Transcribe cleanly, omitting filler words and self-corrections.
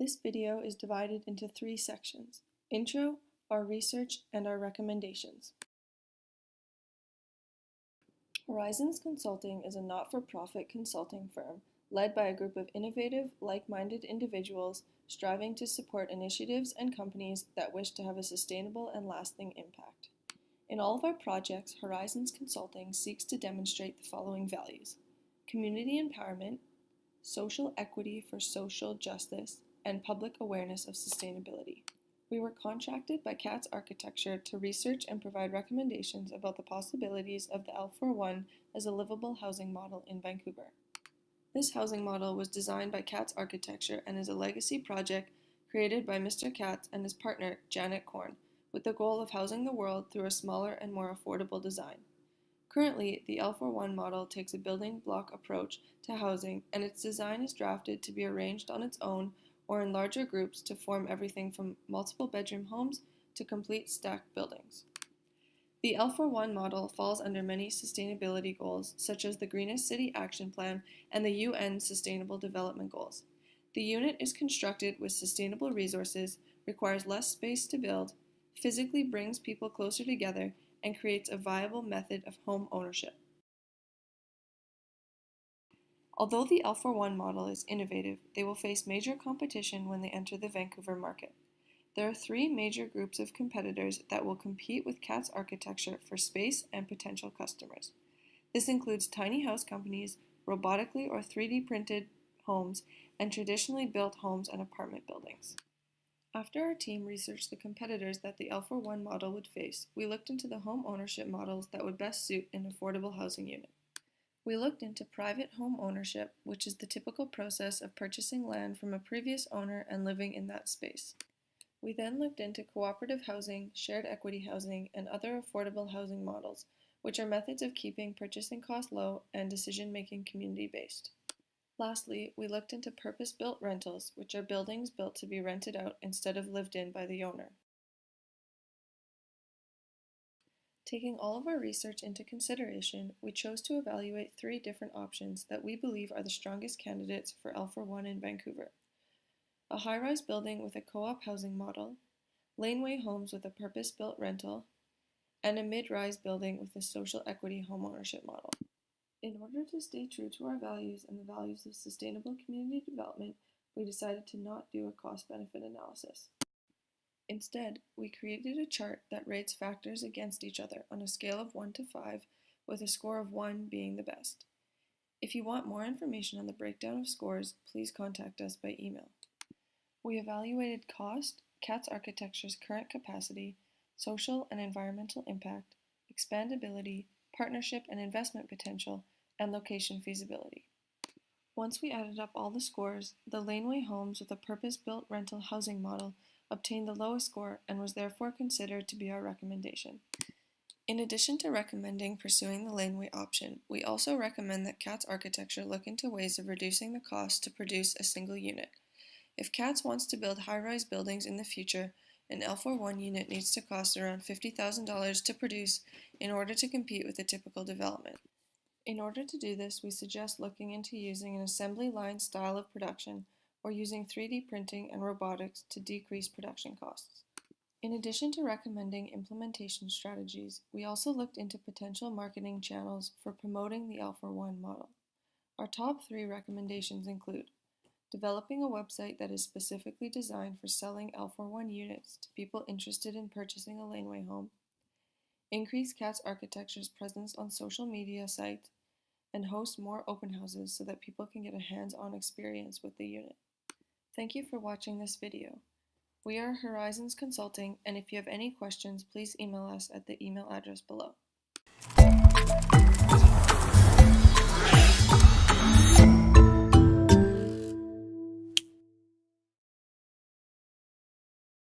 This video is divided into 3 sections: Intro, our research, and our recommendations. Horizons Consulting is a not-for-profit consulting firm led by a group of innovative, like-minded individuals striving to support initiatives and companies that wish to have a sustainable and lasting impact. In all of our projects, Horizons Consulting seeks to demonstrate the following values: community empowerment, social equity for social justice, and public awareness of sustainability. We were contracted by Katz Architecture to research and provide recommendations about the possibilities of the L41 as a livable housing model in Vancouver. This housing model was designed by Katz Architecture and is a legacy project created by Mr. Katz and his partner, Janet Korn, with the goal of housing the world through a smaller and more affordable design. Currently, the L41 model takes a building block approach to housing, and its design is drafted to be arranged on its own or in larger groups to form everything from multiple bedroom homes to complete stacked buildings. The L41 model falls under many sustainability goals, such as the Greenest City Action Plan and the UN Sustainable Development Goals. The unit is constructed with sustainable resources, requires less space to build, physically brings people closer together, and creates a viable method of home ownership. Although the L41 model is innovative, they will face major competition when they enter the Vancouver market. There are 3 major groups of competitors that will compete with Katz Architecture for space and potential customers. This includes tiny house companies, robotically or 3D printed homes, and traditionally built homes and apartment buildings. After our team researched the competitors that the L41 model would face, we looked into the home ownership models that would best suit an affordable housing unit. We looked into private home ownership, which is the typical process of purchasing land from a previous owner and living in that space. We then looked into cooperative housing, shared equity housing, and other affordable housing models, which are methods of keeping purchasing costs low and decision-making community-based. Lastly, we looked into purpose-built rentals, which are buildings built to be rented out instead of lived in by the owner. Taking all of our research into consideration, we chose to evaluate 3 different options that we believe are the strongest candidates for L41 in Vancouver: a high-rise building with a co-op housing model, laneway homes with a purpose-built rental, and a mid-rise building with a social equity homeownership model. In order to stay true to our values and the values of sustainable community development, we decided to not do a cost-benefit analysis. Instead, we created a chart that rates factors against each other on a scale of 1 to 5, with a score of 1 being the best. If you want more information on the breakdown of scores, please contact us by email. We evaluated cost, Katz Architecture's current capacity, social and environmental impact, expandability, partnership and investment potential, and location feasibility. Once we added up all the scores, the laneway homes with a purpose-built rental housing model obtained the lowest score and was therefore considered to be our recommendation. In addition to recommending pursuing the laneway option, we also recommend that Katz Architecture look into ways of reducing the cost to produce a single unit. If Katz wants to build high-rise buildings in the future, an L41 unit needs to cost around $50,000 to produce in order to compete with a typical development. In order to do this, we suggest looking into using an assembly line style of production or using 3D printing and robotics to decrease production costs. In addition to recommending implementation strategies, we also looked into potential marketing channels for promoting the L41 model. Our top 3 recommendations include developing a website that is specifically designed for selling L41 units to people interested in purchasing a laneway home, increase Katz Architecture's presence on social media sites, and host more open houses so that people can get a hands-on experience with the unit. Thank you for watching this video. We are Horizons Consulting, and if you have any questions, please email us at the email address below.